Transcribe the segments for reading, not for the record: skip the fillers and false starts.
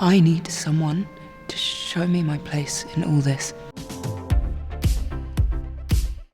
I need someone to show me my place in all this.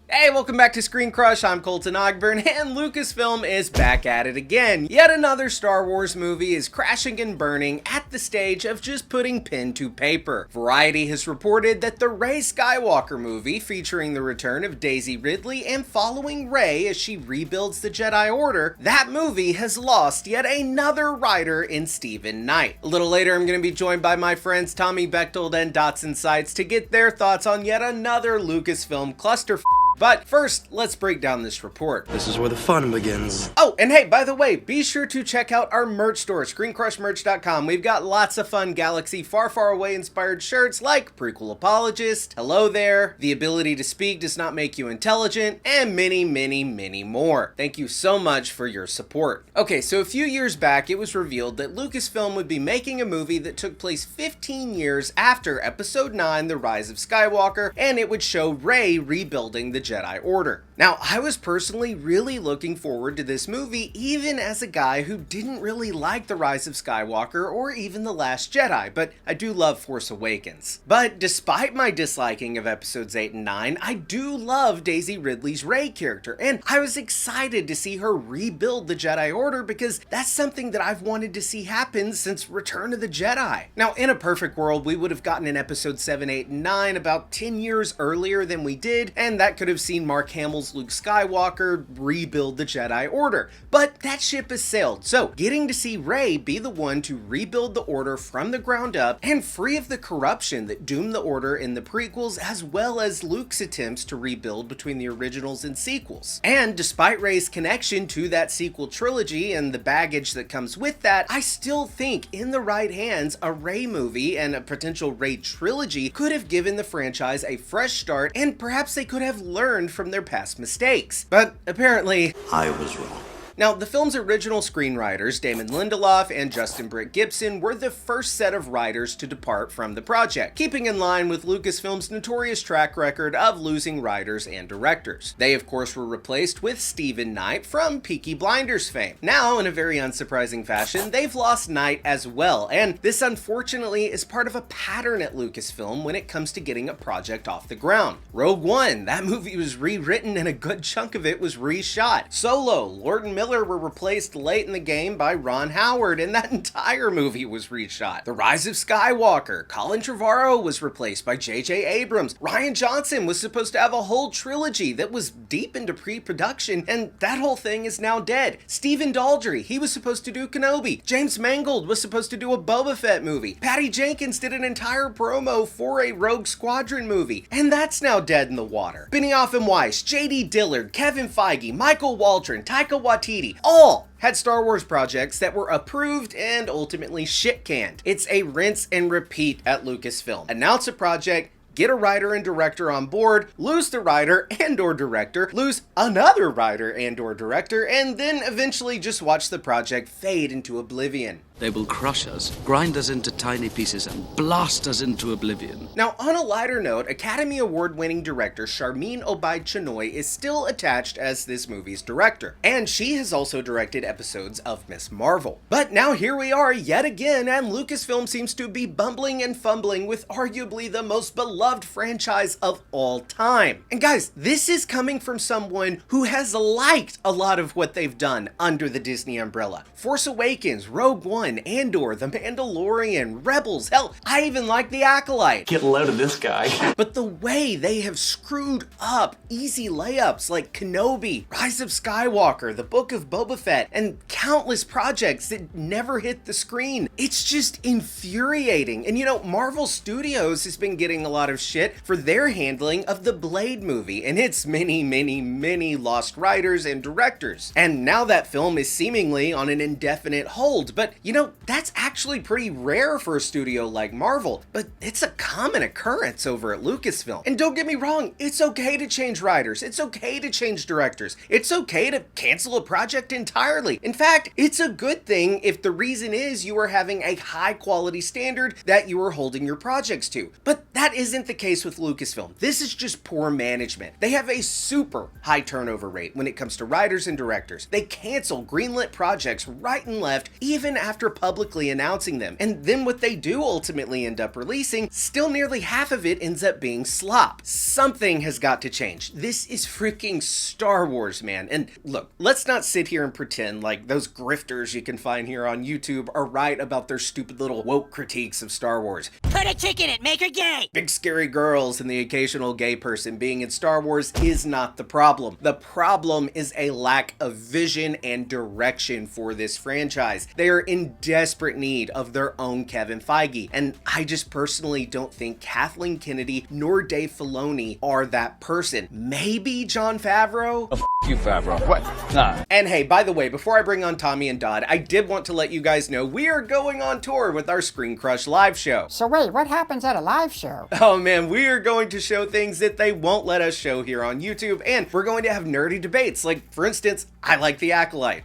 Hey, welcome back to ScreenCrush. I'm Colton Ogburn, and Lucasfilm is back at it again. Yet another Star Wars movie is crashing and burning at the stage of just putting pen to paper. Variety has reported that the Rey Skywalker movie, featuring the return of Daisy Ridley and following Rey as she rebuilds the Jedi Order, that movie has lost yet another writer in Stephen Knight. A little later, I'm going to be joined by my friends Tommy Bechtold and Dotson Seitz to get their thoughts on yet another Lucasfilm clusterfuck. But first, let's break down this report. This is where the fun begins. Oh, and hey, by the way, be sure to check out our merch store, ScreenCrushMerch.com. We've got lots of fun Galaxy Far, Far Away inspired shirts like Prequel Apologist, Hello There, The Ability to Speak Does Not Make You Intelligent, and many, many, many more. Thank you so much for your support. Okay, so a few years back, it was revealed that Lucasfilm would be making a movie that took place 15 years after Episode 9, The Rise of Skywalker, and it would show Rey rebuilding the Jedi Order. Now, I was personally really looking forward to this movie, even as a guy who didn't really like The Rise of Skywalker or even The Last Jedi, but I do love Force Awakens. But despite my disliking of Episodes 8 and 9, I do love Daisy Ridley's Rey character, and I was excited to see her rebuild the Jedi Order because that's something that I've wanted to see happen since Return of the Jedi. Now, in a perfect world, we would have gotten an Episode 7, 8, and 9 about 10 years earlier than we did, and that could have seen Mark Hamill's Luke Skywalker rebuild the Jedi Order. But that ship has sailed, so getting to see Rey be the one to rebuild the Order from the ground up and free of the corruption that doomed the Order in the prequels, as well as Luke's attempts to rebuild between the originals and sequels. And despite Rey's connection to that sequel trilogy and the baggage that comes with that, I still think in the right hands, a Rey movie and a potential Rey trilogy could have given the franchise a fresh start, and perhaps they could have learned from their past mistakes. But apparently, I was wrong. Now, the film's original screenwriters, Damon Lindelof and Justin Britt Gibson, were the first set of writers to depart from the project, keeping in line with Lucasfilm's notorious track record of losing writers and directors. They, of course, were replaced with Stephen Knight from Peaky Blinders fame. Now, in a very unsurprising fashion, they've lost Knight as well, and this unfortunately is part of a pattern at Lucasfilm when it comes to getting a project off the ground. Rogue One, that movie was rewritten and a good chunk of it was reshot. Solo, Lord and Miller were replaced late in the game by Ron Howard, and that entire movie was reshot. The Rise of Skywalker, Colin Trevorrow was replaced by J.J. Abrams. Rian Johnson was supposed to have a whole trilogy that was deep into pre-production, and that whole thing is now dead. Stephen Daldry, he was supposed to do Kenobi. James Mangold was supposed to do a Boba Fett movie. Patty Jenkins did an entire promo for a Rogue Squadron movie, and that's now dead in the water. Benioff and Weiss, J.D. Dillard, Kevin Feige, Michael Waldron, Taika Waititi, all had Star Wars projects that were approved and ultimately shit-canned. It's a rinse and repeat at Lucasfilm. Announce a project, get a writer and director on board, lose the writer and or director, lose another writer and or director, and then eventually just watch the project fade into oblivion. They will crush us, grind us into tiny pieces, and blast us into oblivion. Now, on a lighter note, Academy Award-winning director Sharmeen Obaid-Chinoy is still attached as this movie's director, and she has also directed episodes of Ms. Marvel. But now here we are yet again, and Lucasfilm seems to be bumbling and fumbling with arguably the most beloved franchise of all time. And guys, this is coming from someone who has liked a lot of what they've done under the Disney umbrella. Force Awakens, Rogue One, Andor, The Mandalorian, Rebels, hell, I even like The Acolyte. Get a load of this guy. But the way they have screwed up easy layups like Kenobi, Rise of Skywalker, The Book of Boba Fett, and countless projects that never hit the screen, it's just infuriating. And you know, Marvel Studios has been getting a lot of shit for their handling of the Blade movie and its many lost writers and directors. And now that film is seemingly on an indefinite hold, but you know, that's actually pretty rare for a studio like Marvel, but it's a common occurrence over at Lucasfilm. And don't get me wrong, it's okay to change writers, it's okay to change directors, it's okay to cancel a project entirely. In fact, it's a good thing if the reason is you are having a high quality standard that you are holding your projects to. But that isn't the case with Lucasfilm. This is just poor management. They have a super high turnover rate when it comes to writers and directors. They cancel greenlit projects right and left, even after after publicly announcing them. And then what they do ultimately end up releasing, still nearly half of it ends up being slop. Something has got to change. This is freaking Star Wars, man. And look, let's not sit here and pretend like those grifters you can find here on YouTube are right about their stupid little woke critiques of Star Wars. Put a chick in it, make her gay! Big scary girls and the occasional gay person being in Star Wars is not the problem. The problem is a lack of vision and direction for this franchise. They are in desperate need of their own Kevin Feige, and I just personally don't think Kathleen Kennedy nor Dave Filoni are that person. Maybe Jon Favreau? You, Favreau. What? Nah. And hey, by the way, before I bring on Tommy and Dodd, I did want to let you guys know we are going on tour with our ScreenCrush live show. So wait, what happens at a live show? Oh man, we are going to show things that they won't let us show here on YouTube, and we're going to have nerdy debates. Like, for instance, I like The Acolyte.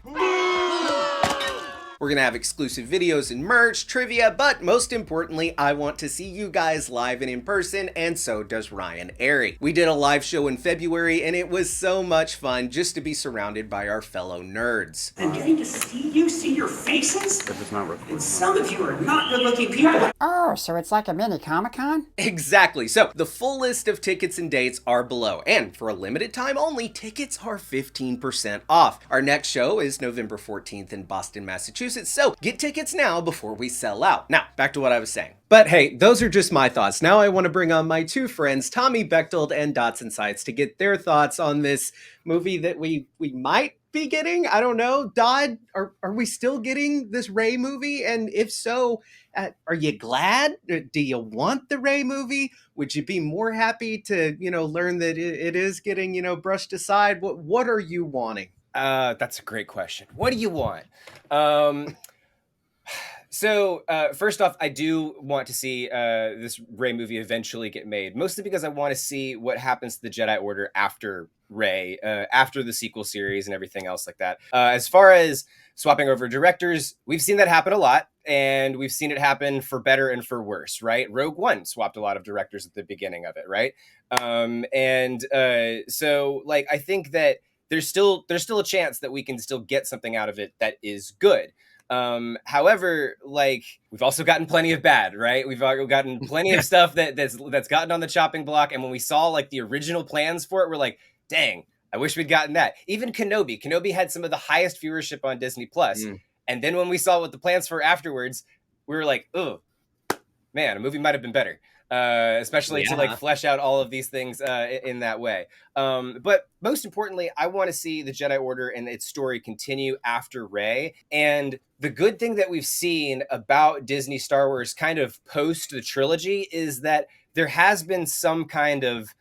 We're gonna have exclusive videos and merch, trivia, but most importantly, I want to see you guys live and in person, and so does Ryan Airy. We did a live show in February, and it was so much fun just to be surrounded by our fellow nerds. And getting to see your faces? If it's not recorded. And some of you are not good-looking people. Oh, so it's like a mini Comic-Con? Exactly. So the full list of tickets and dates are below, and for a limited time only, tickets are 15% off. Our next show is November 14th in Boston, Massachusetts. So get tickets now before we sell out. Now, back to what I was saying. But hey, those are just my thoughts. Now I want to bring on my two friends, Tommy Bechtold and Dotson Sights, to get their thoughts on this movie that we might be getting. I don't know. Dodd, are we still getting this Rey movie? And if so, are you glad? Do you want the Rey movie? Would you be more happy to, learn that it is getting, brushed aside? What are you wanting? That's a great question. What do you want? So first off, I do want to see this Rey movie eventually get made, mostly because I want to see what happens to the Jedi Order after Rey, after the sequel series and everything else like that. As far as swapping over directors, we've seen that happen a lot, and we've seen it happen for better and for worse, right? Rogue One swapped a lot of directors at the beginning of it, right? So like, I think that there's still a chance that we can still get something out of it that is good. However, like, we've also gotten plenty of bad, right? We've gotten plenty of stuff that's gotten on the chopping block. And when we saw like the original plans for it, we're like, dang, I wish we'd gotten that. Even Kenobi had some of the highest viewership on Disney Plus. And then when we saw what the plans were afterwards, we were like, oh man, a movie might've been better. Especially to like flesh out all of these things in that way. But most importantly, I want to see the Jedi Order and its story continue after Rey. And the good thing that we've seen about Disney Star Wars kind of post the trilogy is that there has been some kind of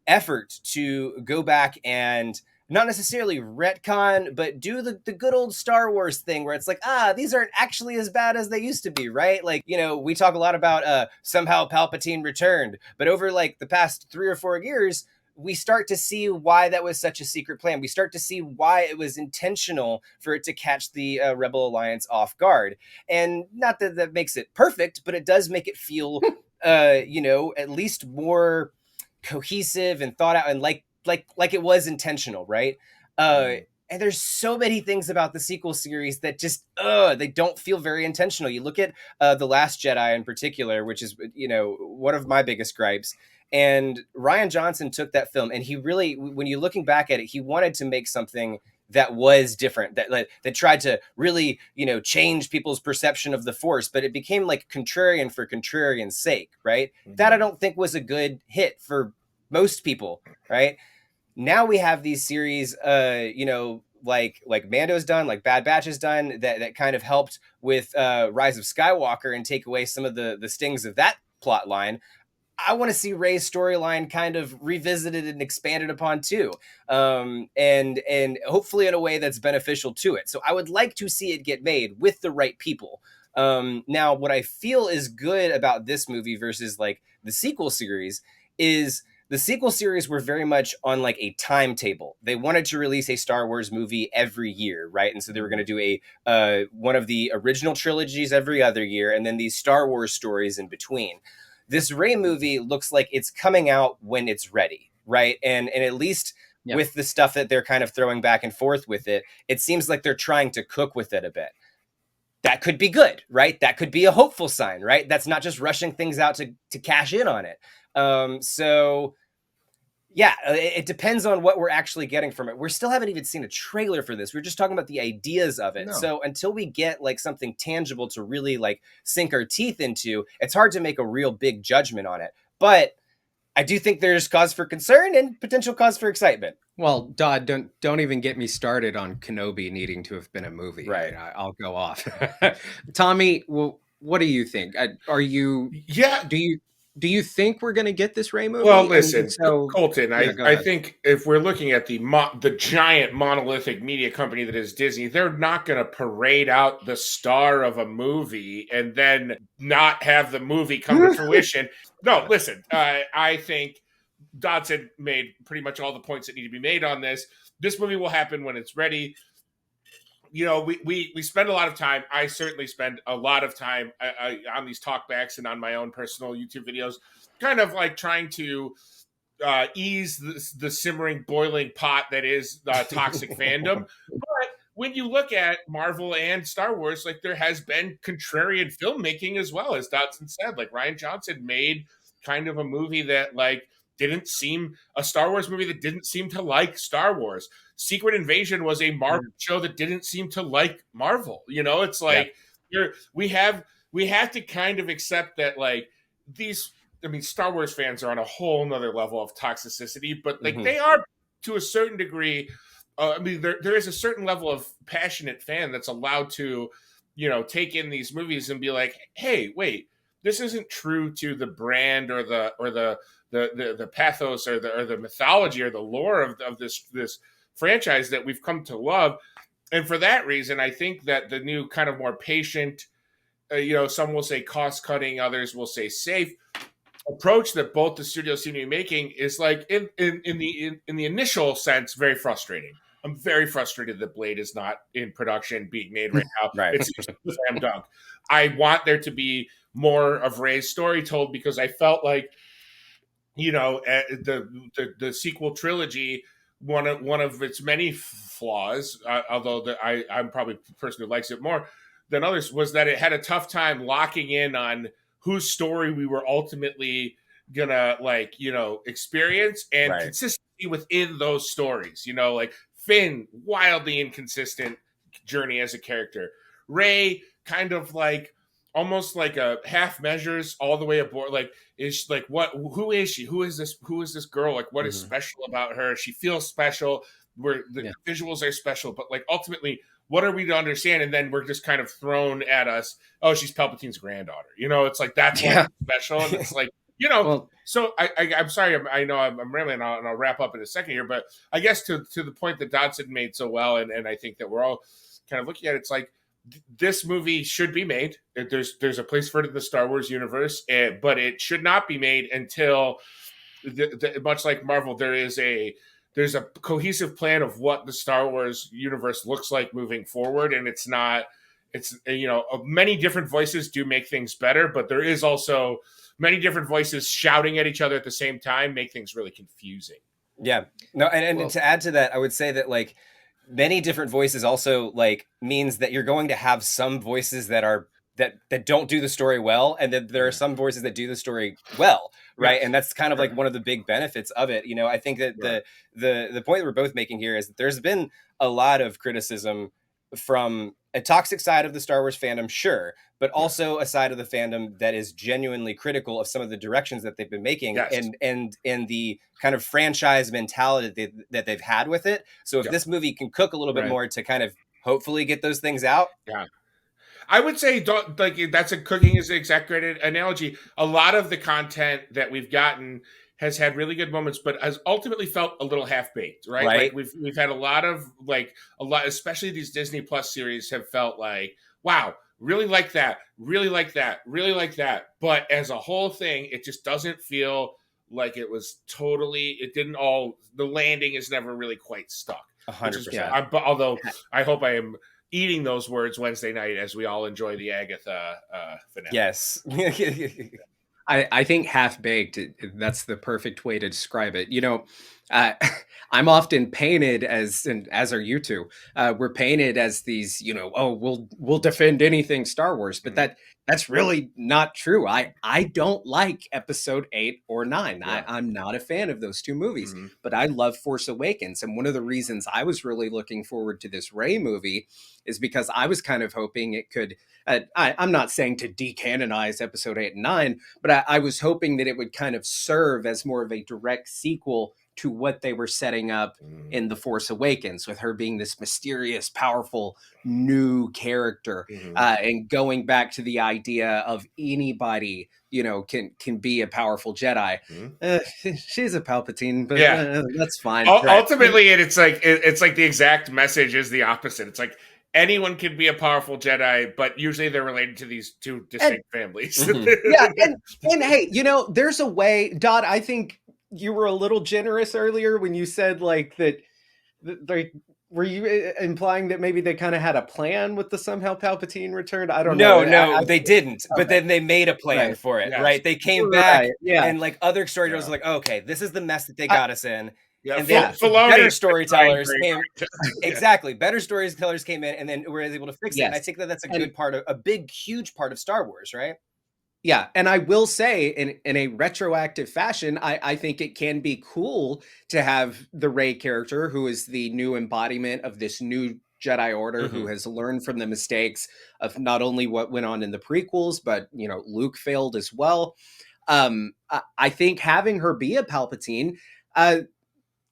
effort to go back and not necessarily retcon, but do the good old Star Wars thing where it's like, these aren't actually as bad as they used to be, right? Like, we talk a lot about somehow Palpatine returned, but over like the past 3 or 4 years, we start to see why that was such a secret plan. We start to see why it was intentional for it to catch the Rebel Alliance off guard. And not that that makes it perfect, but it does make it feel, at least more cohesive and thought out and like it was intentional, right? And there's so many things about the sequel series that just, they don't feel very intentional. You look at The Last Jedi in particular, which is, one of my biggest gripes. And Rian Johnson took that film and he really, when you're looking back at it, he wanted to make something that was different, that tried to really, change people's perception of the Force, but it became like contrarian for contrarian's sake, right? Mm-hmm. That I don't think was a good hit for most people, right? Now we have these series, like Mando's done, like Bad Batch has done, that kind of helped with Rise of Skywalker and take away some of the stings of that plot line. I want to see Rey's storyline kind of revisited and expanded upon too, and hopefully in a way that's beneficial to it. So I would like to see it get made with the right people. Now, what I feel is good about this movie versus like the sequel series is the sequel series were very much on like a timetable. They wanted to release a Star Wars movie every year, right? And so they were going to do one of the original trilogies every other year, and then these Star Wars stories in between. This Rey movie looks like it's coming out when it's ready, right? And at least with the stuff that they're kind of throwing back and forth with it, it seems like they're trying to cook with it a bit. that could be good, right? That could be a hopeful sign, right? That's not just rushing things out to cash in on it. So yeah, it depends on what we're actually getting from it. We still haven't even seen a trailer for this. We're just talking about the ideas of it. No. So until we get like something tangible to really like sink our teeth into, it's hard to make a real big judgment on it. But I do think there's cause for concern and potential cause for excitement. Well, Dodd, don't even get me started on Kenobi needing to have been a movie. Right. I'll go off. Tommy, well, what do you think? Are you? Yeah. Do you think we're going to get this Rey movie? Well, listen, And so, Colton, yeah, I think if we're looking at the giant monolithic media company that is Disney, they're not going to parade out the star of a movie and then not have the movie come to fruition. No, listen, I think Dodson made pretty much all the points that need to be made on this. This movie will happen when it's ready. You know, we spend a lot of time. I certainly spend a lot of time on these talkbacks and on my own personal YouTube videos, kind of like trying to ease the simmering, boiling pot that is toxic fandom. But when you look at Marvel and Star Wars, like there has been contrarian filmmaking as well, as Dodson said. Like Rian Johnson made kind of a movie that like a Star Wars movie that didn't seem to like Star Wars. Secret Invasion was a Marvel show that didn't seem to like Marvel. You know, it's like we have to kind of accept that like Star Wars fans are on a whole nother level of toxicity, but like they are to a certain degree. There is a certain level of passionate fan that's allowed to, you know, take in these movies and be like, hey, wait, this isn't true to the brand or the pathos or the mythology or the lore of this franchise that we've come to love. And for that reason, I think that the new kind of more patient, some will say cost cutting, others will say safe approach that both the studios seem to be making is like in the initial sense, very frustrating. I'm very frustrated that Blade is not in production being made right now. Right. It's just a slam dunk. I want there to be more of Rey's story told because I felt like, you know, the sequel trilogy, one of its many flaws, although I'm probably the person who likes it more than others, was that it had a tough time locking in on whose story we were ultimately gonna experience and consistency within those stories. You know, like Finn, wildly inconsistent journey as a character. Rey, kind of like almost like a half measures all the way aboard. Like, is like, who is she? Who is this girl? Like, what is special about her? She feels special. Where the visuals are special, but like ultimately, what are we to understand? And then we're just kind of thrown at us. Oh, she's Palpatine's granddaughter. You know, it's like that's what's special. And it's like, you know. Well, so I'm sorry. I know I'm rambling, and I'll wrap up in a second here. But I guess to the point that Dodson made so well, and I think that we're all kind of looking at it, it's like this movie should be made. There's a place for it in the Star Wars universe, but it should not be made until, much like Marvel, there's a cohesive plan of what the Star Wars universe looks like moving forward. And it's many different voices do make things better, but there is also many different voices shouting at each other at the same time, make things really confusing. Yeah. No, and to add to that, I would say that like many different voices also like means that you're going to have some voices that are that don't do the story well, and then there are some voices that do the story well, right? And that's kind of like one of the big benefits of it. You know, I think that the point that we're both making here is that there's been a lot of criticism from a toxic side of the Star Wars fandom, sure, but also a side of the fandom that is genuinely critical of some of the directions that they've been making and the kind of franchise mentality that they've had with it. So if this movie can cook a little bit more to kind of hopefully get those things out. Yeah. I would say that's cooking is the exact great analogy. A lot of the content that we've gotten has had really good moments, but has ultimately felt a little half baked, right? Like we've had a lot, especially these Disney Plus series have felt like, wow, really like that, really like that, really like that. But as a whole thing, it just doesn't feel like it was the landing is never really quite stuck. 100%. Although I hope I am eating those words Wednesday night as we all enjoy the Agatha finale. Yes. I think half baked, that's the perfect way to describe it. Uh, I'm often painted as, and as are you two, we're painted as these, oh, we'll defend anything Star Wars, but that's really not true. I don't like episode 8 or 9. Yeah. I'm not a fan of those two movies, Mhm. but I love Force Awakens. And one of the reasons I was really looking forward to this Rey movie is because I was kind of hoping it could, I'm not saying to decanonize episode 8 and 9, but I was hoping that it would kind of serve as more of a direct sequel to what they were setting up in The Force Awakens, with her being this mysterious, powerful new character, and going back to the idea of anybody, can be a powerful Jedi. She's a Palpatine, but that's fine. Ultimately, it's like the exact message is the opposite. It's like anyone can be a powerful Jedi, but usually they're related to these two distinct families. Yeah, and hey, there's a way, Dot, I think you were a little generous earlier when you said like that, like, were you implying that maybe they kind of had a plan with the somehow Palpatine returned? I don't know. No, they didn't. But then they made a plan for it, right? They came back, and like other storytellers were like, okay, this is the mess that they got us in. Yeah, and then better storytellers came. Yeah. Exactly, better storytellers came in, and then were able to fix it. And I think that's a good part of huge part of Star Wars, right? Yeah, and I will say, in a retroactive fashion, I think it can be cool to have the Rey character, who is the new embodiment of this new Jedi Order, who has learned from the mistakes of not only what went on in the prequels, but Luke failed as well. I think having her be a Palpatine,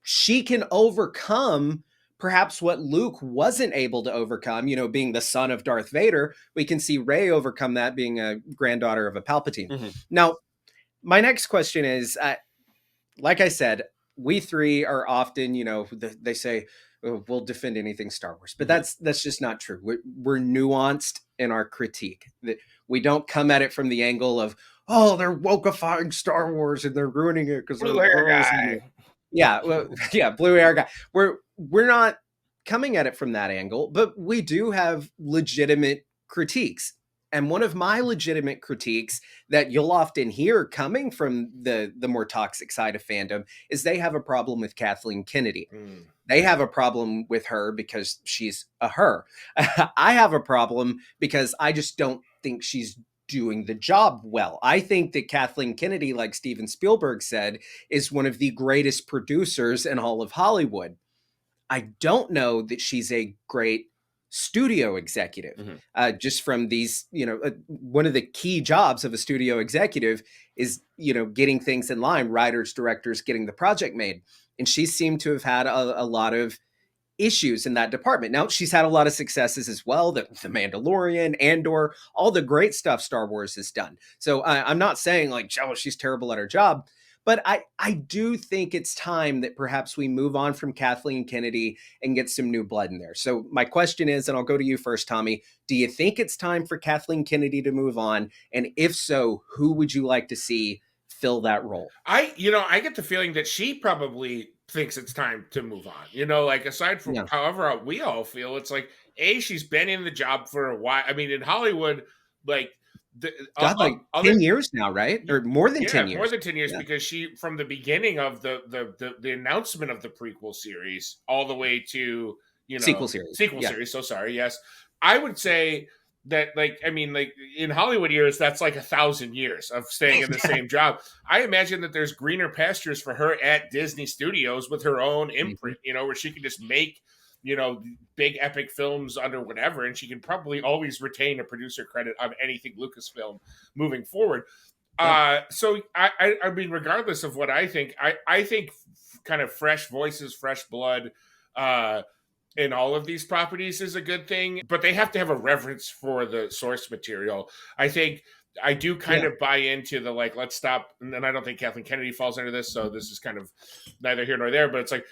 she can overcome perhaps what Luke wasn't able to overcome, being the son of Darth Vader. We can see Rey overcome that, being a granddaughter of a Palpatine. Now, my next question is, like I said, we three are often, they say, oh, we'll defend anything Star Wars, but that's just not true. We're nuanced in our critique. We don't come at it from the angle of, oh, they're wokeifying Star Wars and they're ruining it because they're girls. Yeah, well, blue hair guy. We're not coming at it from that angle, but we do have legitimate critiques. And one of my legitimate critiques that you'll often hear coming from the more toxic side of fandom is they have a problem with Kathleen Kennedy. They have a problem with her because she's a her. I have a problem because I just don't think she's doing the job well. I think that Kathleen Kennedy, like Steven Spielberg said, is one of the greatest producers in all of Hollywood. I don't know that she's a great studio executive. Just from these, one of the key jobs of a studio executive is, getting things in line, writers, directors, getting the project made. And she seemed to have had a lot of issues in that department. Now, she's had a lot of successes as well, the Mandalorian, Andor, all the great stuff Star Wars has done. So I'm not saying like, oh, she's terrible at her job, but I do think it's time that perhaps we move on from Kathleen Kennedy and get some new blood in there. So my question is, and I'll go to you first, Tommy, do you think it's time for Kathleen Kennedy to move on? And if so, who would you like to see fill that role? I get the feeling that she probably thinks it's time to move on. Like aside from however we all feel, it's like, she's been in the job for a while. I mean, in Hollywood, like 10 years now, right? Or more than 10 years. More than 10 years, because she, from the beginning of the announcement of the prequel series all the way to, sequel series. So sorry. Yes. I would say that, like, I mean, like in Hollywood years, that's like 1,000 years of staying in the same job. I imagine that there's greener pastures for her at Disney Studios with her own imprint, where she can just make, big epic films under whatever, and she can probably always retain a producer credit on anything Lucasfilm moving forward. So I mean, regardless of what I think kind of fresh voices, fresh blood, in all of these properties is a good thing, but they have to have a reverence for the source material. I think I do kind of buy into the, like, let's stop. And I don't think Kathleen Kennedy falls under this. So this is kind of neither here nor there, but it's like,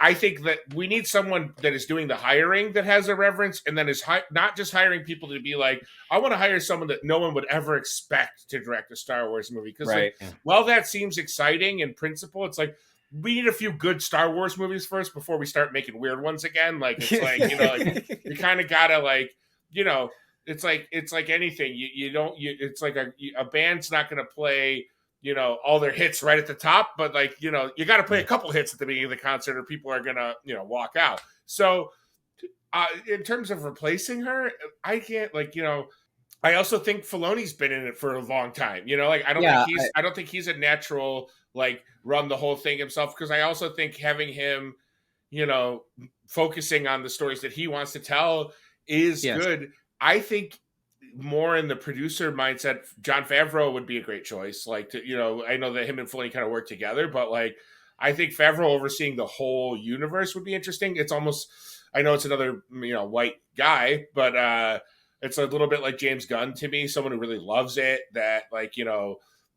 I think that we need someone that is doing the hiring that has a reverence, and then is not just hiring people to be like, I want to hire someone that no one would ever expect to direct a Star Wars movie. Because while that seems exciting in principle, it's like, we need a few good Star Wars movies first before we start making weird ones again. Like, it's like, like, you kind of gotta, like, it's like anything. You don't. It's like a band's not going to play, all their hits right at the top, but like, you got to play a couple hits at the beginning of the concert, or people are going to, walk out. So, in terms of replacing her, I can't, like, I also think Filoni's been in it for a long time. Like, I don't think he's a natural, like, run the whole thing himself, because I also think having him, focusing on the stories that he wants to tell is good. I think more in the producer mindset, Jon Favreau would be a great choice. Like, I know that him and Filoni kind of work together, but like, I think Favreau overseeing the whole universe would be interesting. It's almost, I know it's another, white guy, but it's a little bit like James Gunn to me, someone who really loves it, that like,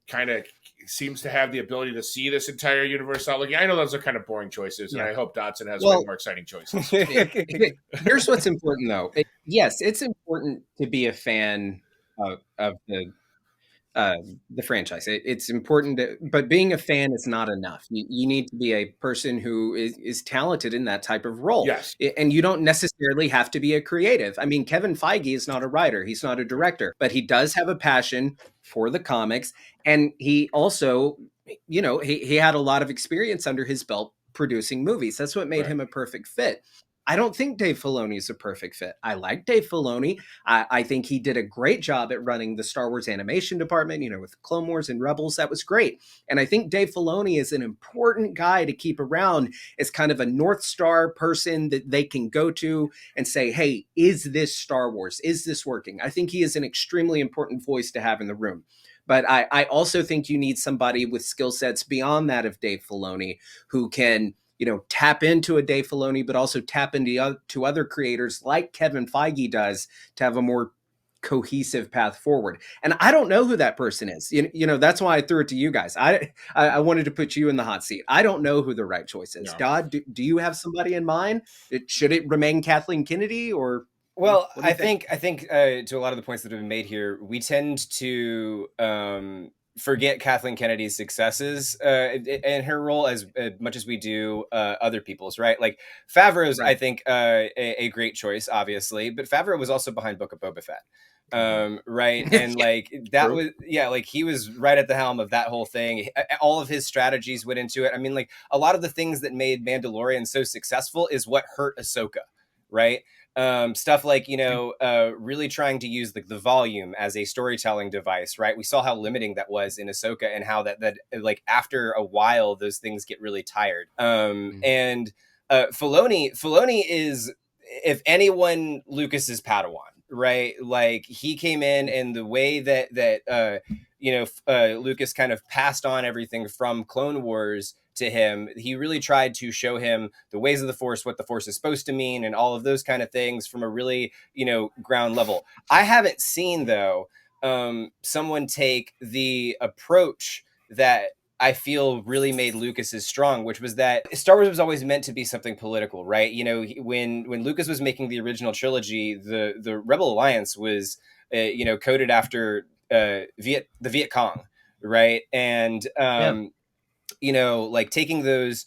kind of seems to have the ability to see this entire universe out. Like, I know those are kind of boring choices, and I hope Dotson has way more exciting choices. Here's what's important, though. Yes, it's important to be a fan of the franchise. It's important, but being a fan is not enough. You need to be a person who is talented in that type of role. Yes. And you don't necessarily have to be a creative. I mean, Kevin Feige is not a writer. He's not a director, but he does have a passion for the comics. And he also, he had a lot of experience under his belt producing movies. That's what made him a perfect fit. I don't think Dave Filoni is a perfect fit. I like Dave Filoni. I think he did a great job at running the Star Wars animation department, with Clone Wars and Rebels. That was great. And I think Dave Filoni is an important guy to keep around as kind of a North Star person that they can go to and say, hey, is this Star Wars? Is this working? I think he is an extremely important voice to have in the room. But I also think you need somebody with skill sets beyond that of Dave Filoni who can, tap into a Dave Filoni, but also tap into to other creators like Kevin Feige does to have a more cohesive path forward. And I don't know who that person is. That's why I threw it to you guys. I wanted to put you in the hot seat. I don't know who the right choice is. No. Dodd, do you have somebody in mind? Should it remain Kathleen Kennedy or? Well, I think to a lot of the points that have been made here, we tend to forget Kathleen Kennedy's successes and her role as much as we do other people's, right? Like Favreau's, I think, a great choice, obviously, but Favreau was also behind Book of Boba Fett. Right. And like that was, like he was right at the helm of that whole thing. All of his strategies went into it. I mean, like a lot of the things that made Mandalorian so successful is what hurt Ahsoka, right? Stuff like, really trying to use the volume as a storytelling device, right? We saw how limiting that was in Ahsoka and how that like after a while, those things get really tired. And Filoni is, if anyone, Lucas's Padawan, right? Like he came in and the way that Lucas kind of passed on everything from Clone Wars to him, he really tried to show him the ways of the Force, what the Force is supposed to mean, and all of those kind of things from a really, ground level. I haven't seen, though, someone take the approach that I feel really made Lucas's strong, which was that Star Wars was always meant to be something political, right? When Lucas was making the original trilogy, the Rebel Alliance was, coded after the Viet Cong, right? And like taking those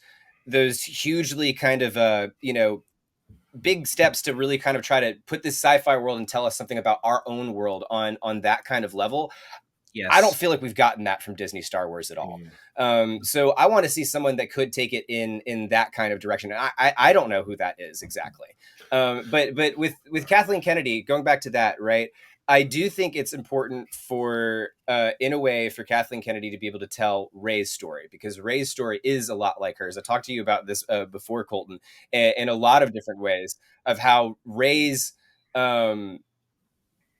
hugely kind of big steps to really kind of try to put this sci-fi world and tell us something about our own world on that kind of level. Yes. I don't feel like we've gotten that from Disney Star Wars at all. So I want to see someone that could take it in that kind of direction. I don't know who that is exactly. But with Kathleen Kennedy, going back to that, right? I do think it's important for, in a way, for Kathleen Kennedy to be able to tell Rey's story, because Rey's story is a lot like hers. I talked to you about this before, Colton, in a lot of different ways of how Rey's, her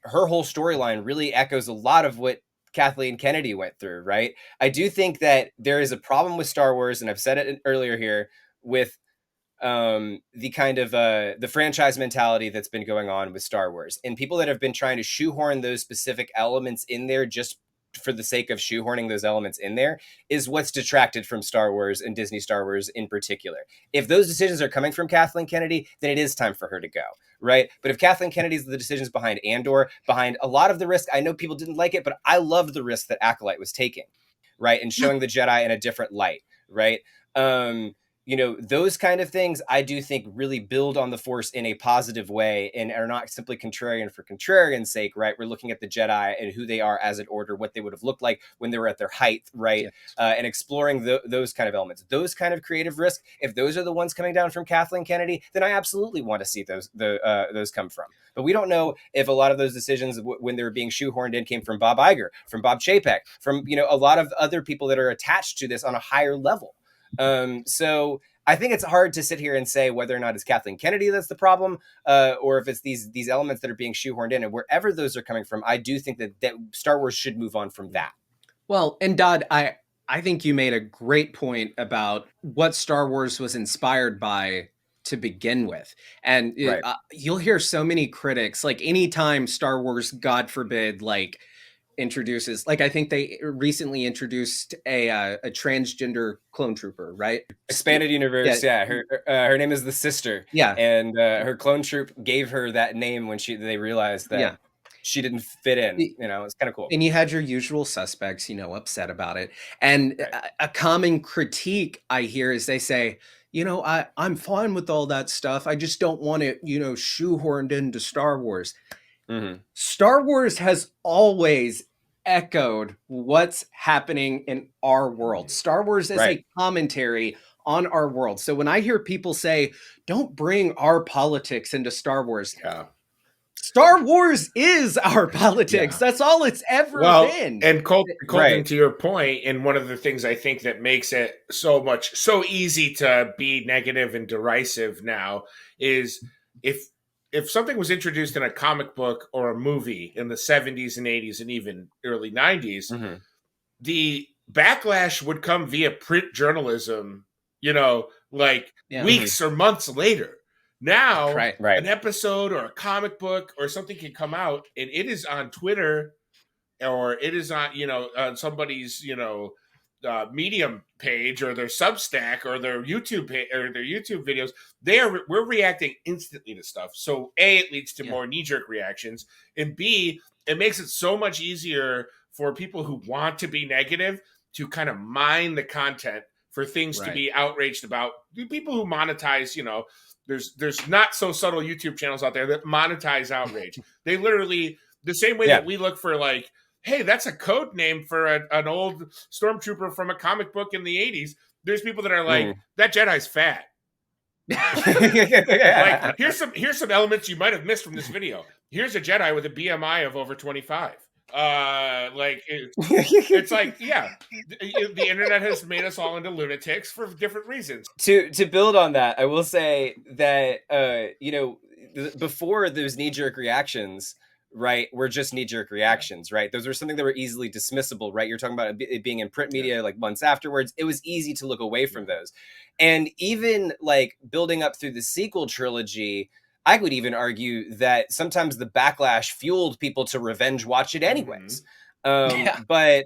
whole storyline really echoes a lot of what Kathleen Kennedy went through, right? I do think that there is a problem with Star Wars, and I've said it earlier here, with the kind of the franchise mentality that's been going on with Star Wars, and people that have been trying to shoehorn those specific elements in there just for the sake of shoehorning those elements in there is what's detracted from Star Wars and Disney Star Wars in particular. If those decisions are coming from Kathleen Kennedy, then it is time for her to go, right? But if Kathleen Kennedy's the decisions behind Andor, behind a lot of the risk, I know people didn't like it, but I loved the risk that Acolyte was taking, right? And showing the Jedi in a different light, right? you know, those kind of things I do think really build on the Force in a positive way and are not simply contrarian for contrarian's sake, right? We're looking at the Jedi and who they are as an order, what they would have looked like when they were at their height, right? And exploring those kind of elements, those kind of creative risk. If those are the ones coming down from Kathleen Kennedy, then I absolutely want to see those come from. But we don't know if a lot of those decisions when they were being shoehorned in came from Bob Iger, from Bob Chapek, from, you know, a lot of other people that are attached to this on a higher level. So I think it's hard to sit here and say whether or not it's Kathleen Kennedy that's the problem, or if it's these elements that are being shoehorned in, and wherever those are coming from, I do think that Star Wars should move on from that. Well, and Dodd, I think you made a great point about what Star Wars was inspired by to begin with. And you'll hear so many critics, like anytime Star Wars, God forbid, like introduces, like I think they recently introduced a transgender clone trooper, right? Expanded universe, yeah. Her name is the Sister, and her clone troop gave her that name when they realized that she didn't fit in. You know, it's kind of cool. And you had your usual suspects, you know, upset about it. And a common critique I hear is they say, you know, I'm fine with all that stuff. I just don't want it, you know, shoehorned into Star Wars. Star Wars has always echoed what's happening in our world. Star Wars is a commentary on our world. So when I hear people say, don't bring our politics into Star Wars, Star Wars is our politics. That's all it's ever been. And Colton, to your point, and one of the things I think that makes it so easy to be negative and derisive now is if something was introduced in a comic book or a movie in the 70s and 80s and even early 90s, the backlash would come via print journalism, you know, like weeks or months later. Now, an episode or a comic book or something can come out and it is on Twitter or it is on, you know, on somebody's, you know, Medium page or their Substack or their YouTube page or their YouTube videos. We're reacting instantly to stuff. So A, it leads to more knee-jerk reactions, and B, it makes it so much easier for people who want to be negative to kind of mine the content for things to be outraged about. People who monetize, you know, there's not so subtle YouTube channels out there that monetize outrage. They literally, the same way that we look for like, hey, that's a code name for an old stormtrooper from a comic book in the 80s. There's people that are like, that Jedi's fat. Like, here's some elements you might have missed from this video. Here's a Jedi with a BMI of over 25. It's like, the internet has made us all into lunatics for different reasons. To build on that, I will say that you know, before those knee-jerk reactions, right, were just knee-jerk reactions, right? Those were something that were easily dismissible, right? You're talking about it being in print media like months afterwards. It was easy to look away from those. And even like building up through the sequel trilogy, I would even argue that sometimes the backlash fueled people to revenge watch it anyways. But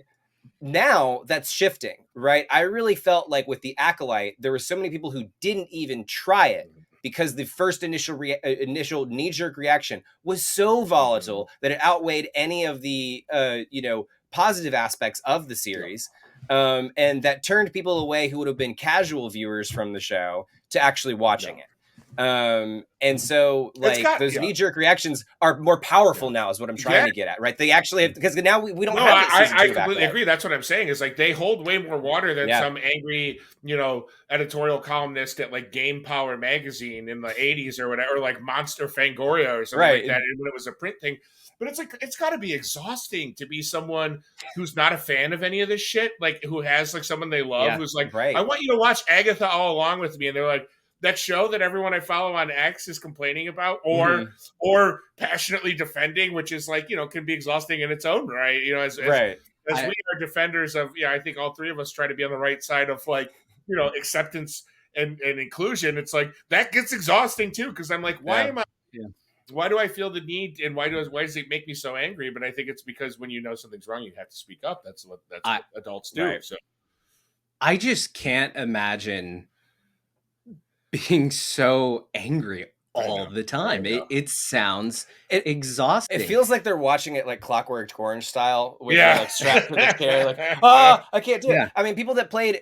now that's shifting, right? I really felt like with The Acolyte, there were so many people who didn't even try it because the first initial knee-jerk reaction was so volatile that it outweighed any of the you know, positive aspects of the series, and that turned people away who would have been casual viewers from the show to actually watching it. And so like those knee-jerk reactions are more powerful now is what I'm trying to get at, right? They actually have, because now we don't have I completely agree. That's what I'm saying is like they hold way more water than some angry, you know, editorial columnist at like Game Power magazine in the 80s or whatever, or like Monster Fangoria or something like that when it was a print thing. But it's like, it's got to be exhausting to be someone who's not a fan of any of this shit, like who has like someone they love who's like, I want you to watch Agatha all along with me. And they're like, that show that everyone I follow on X is complaining about or passionately defending, which is like, you know, can be exhausting in its own right. You know, as we are defenders of, I think all three of us try to be on the right side of like, you know, acceptance and inclusion. It's like, that gets exhausting too. Cause I'm like, why do I feel the need and why does it make me so angry? But I think it's because when you know something's wrong, you have to speak up. That's what adults do. Right. So I just can't imagine being so angry all the time. It sounds It exhausting. It feels like they're watching it like Clockwork Orange style, with Yeah. like strapped to the chair, like, I can't do it. Yeah. I mean, people that played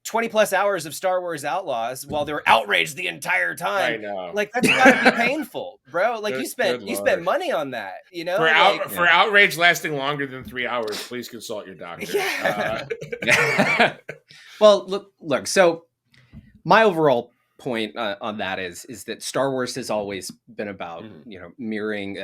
20 plus hours of Star Wars Outlaws while they were outraged the entire time. I know. Like, that's gotta be painful, bro. Like, Good- you spent good you Lord. spent money on that, you know. For outrage lasting longer than 3 hours, please consult your doctor. Yeah. Well, look. So my overall point on that is that Star Wars has always been about mirroring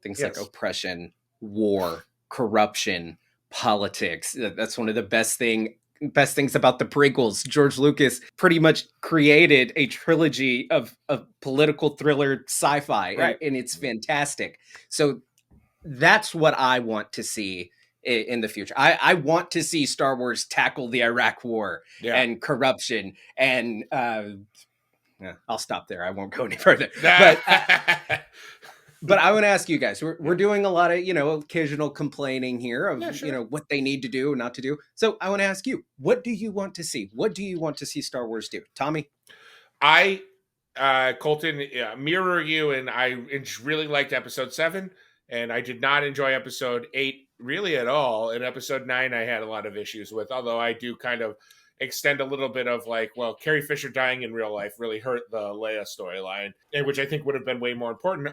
things like Yes. oppression, war, corruption, politics. That's one of the best things about the prequels. George Lucas pretty much created a trilogy of political thriller sci-fi, Right. and it's fantastic. So that's what I want to see in the future. I want to see Star Wars tackle the Iraq War and corruption, and I'll stop there. I won't go any further. But I want to ask you guys, we're doing a lot of, occasional complaining here of, what they need to do and not to do. So I want to ask you, what do you want to see? What do you want to see Star Wars do? Tommy? Colton, mirror you, and I really liked episode 7, and I did not enjoy episode 8 really at all. In episode 9, I had a lot of issues with, although I do kind of extend a little bit of Carrie Fisher dying in real life really hurt the Leia storyline, and which I think would have been way more important.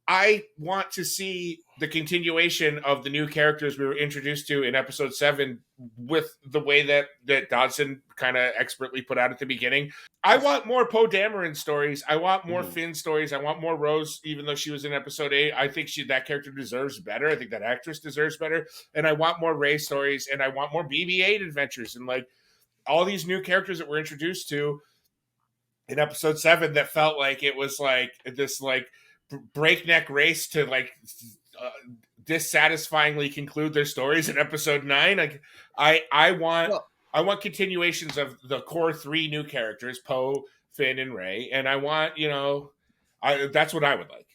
I want to see the continuation of the new characters we were introduced to in episode 7 with the way that Dodson kind of expertly put out at the beginning. I want more Poe Dameron stories. I want more Finn stories. I want more Rose, even though she was in episode 8. I think that character deserves better. I think that actress deserves better. And I want more Rey stories, and I want more BB-8 adventures, and all these new characters that we're introduced to in episode 7 that felt like it was this breakneck race to dissatisfyingly conclude their stories in episode 9. I want continuations of the core 3 new characters, Poe, Finn, and Rey, and I want that's what I would like.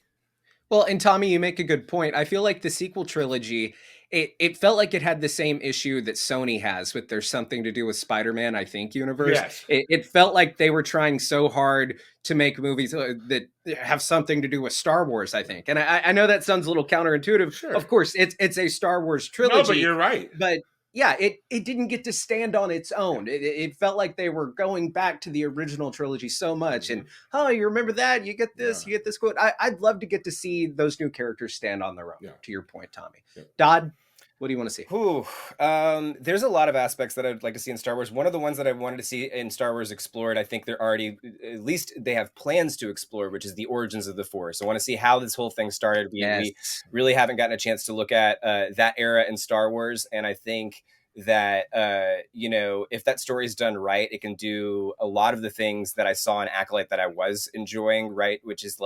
Well, and Tommy, you make a good point. I feel like the sequel trilogy, it felt like it had the same issue that Sony has with there's something to do with Spider-Man, I think, universe. Yes. It felt like they were trying so hard to make movies that have something to do with Star Wars, I think. And I know that sounds a little counterintuitive. Sure. Of course, it's a Star Wars trilogy. No, but you're right. But yeah, it didn't get to stand on its own. It felt like they were going back to the original trilogy so much. And, you remember that? You get this, you get this quote. I'd love to get to see those new characters stand on their own, to your point, Tommy. Yeah. Dodd, what do you want to see? There's a lot of aspects that I'd like to see in Star Wars. One of the ones that I wanted to see in Star Wars explored, I think they're already, at least they have plans to explore, which is the origins of the Force. I want to see how this whole thing started. We really haven't gotten a chance to look at that era in Star Wars. And I think that, if that story is done right, it can do a lot of the things that I saw in Acolyte that I was enjoying, right? Which is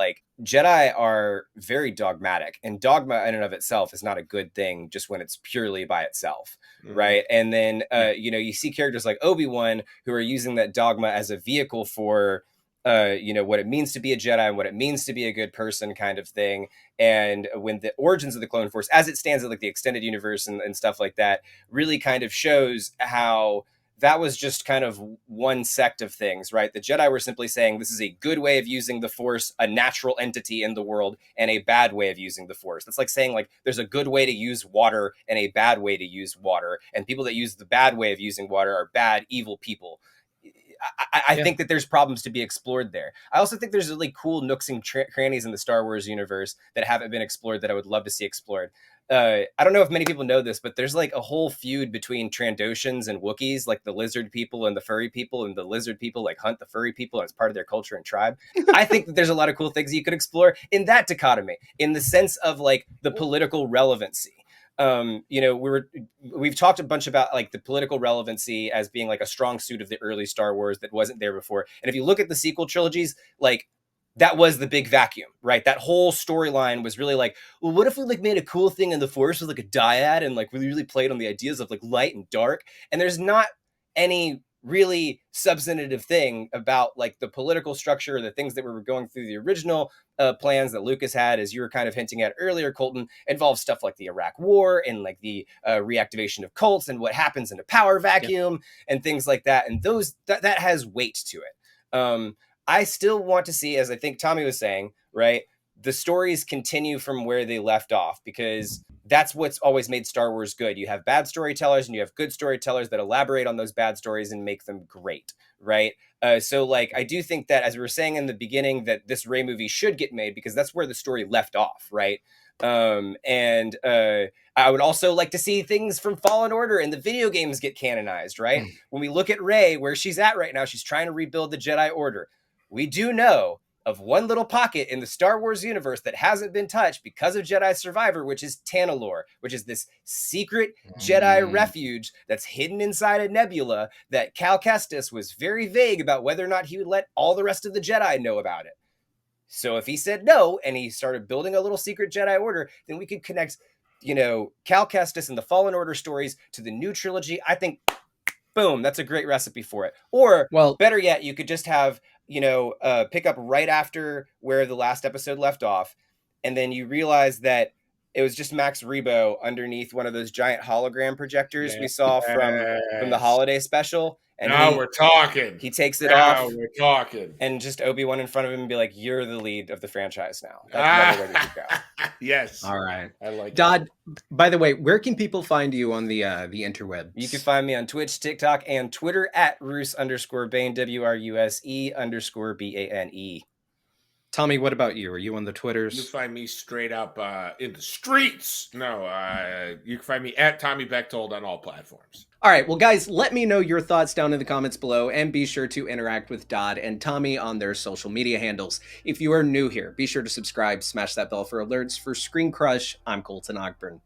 Jedi are very dogmatic, and dogma in and of itself is not a good thing just when it's purely by itself, right? And then, you see characters like Obi-Wan who are using that dogma as a vehicle for, what it means to be a Jedi and what it means to be a good person kind of thing. And when the origins of the Clone Force, as it stands in the extended universe and stuff like that, really kind of shows how that was just kind of one sect of things, right? The Jedi were simply saying this is a good way of using the Force, a natural entity in the world, and a bad way of using the Force. That's like saying there's a good way to use water and a bad way to use water. And people that use the bad way of using water are bad, evil people. I think that there's problems to be explored there. I also think there's really cool nooks and crannies in the Star Wars universe that haven't been explored that I would love to see explored. I don't know if many people know this, but there's a whole feud between Trandoshans and Wookiees, the lizard people and the furry people, and the lizard people hunt the furry people, and it's part of their culture and tribe. I think that there's a lot of cool things you could explore in that dichotomy, in the sense of the political relevancy. We've talked a bunch about the political relevancy as being a strong suit of the early Star Wars that wasn't there before. And if you look at the sequel trilogies, that was the big vacuum, right? That whole storyline was really well, what if we made a cool thing in the Force with a dyad and we really played on the ideas of light and dark? And there's not any really substantive thing about the political structure or the things that were going through the original plans that Lucas had, as you were kind of hinting at earlier, Colton, involves stuff like the Iraq War and the reactivation of cults and what happens in a power vacuum and things like that. And that has weight to it. I still want to see, as I think Tommy was saying, right, the stories continue from where they left off, because that's what's always made Star Wars good. You have bad storytellers and you have good storytellers that elaborate on those bad stories and make them great, right? So like, I do think that, as we were saying in the beginning, that this Rey movie should get made because that's where the story left off, right? I would also like to see things from Fallen Order and the video games get canonized, right? When we look at Rey, where she's at right now, she's trying to rebuild the Jedi Order. We do know of one little pocket in the Star Wars universe that hasn't been touched because of Jedi Survivor, which is Tanalorr, which is this secret Jedi refuge that's hidden inside a nebula that Cal Kestis was very vague about whether or not he would let all the rest of the Jedi know about it. So if he said no and he started building a little secret Jedi Order, then we could connect, you know, Cal Kestis and the Fallen Order stories to the new trilogy. I think, boom, that's a great recipe for it. Or, well, better yet, you could just have, you know, pick up right after where the last episode left off, and then you realize that it was just Max Rebo underneath one of those giant hologram projectors we saw from the holiday special. And now we're talking. He takes it off. Now we're talking. And just Obi-Wan in front of him and be like, "You're the lead of the franchise now." That's another way to go. Yes. All right. I like Dodd, by the way, where can people find you on the interwebs? You can find me on Twitch, TikTok, and Twitter at Ruse_Bane, WRUSE_BANE. Tommy, what about you? Are you on the Twitters? You find me straight up in the streets. No, you can find me at Tommy Bechtold on all platforms. All right, well, guys, let me know your thoughts down in the comments below, and be sure to interact with Dodd and Tommy on their social media handles. If you are new here, be sure to subscribe, smash that bell for alerts. For ScreenCrush, I'm Colton Ogburn.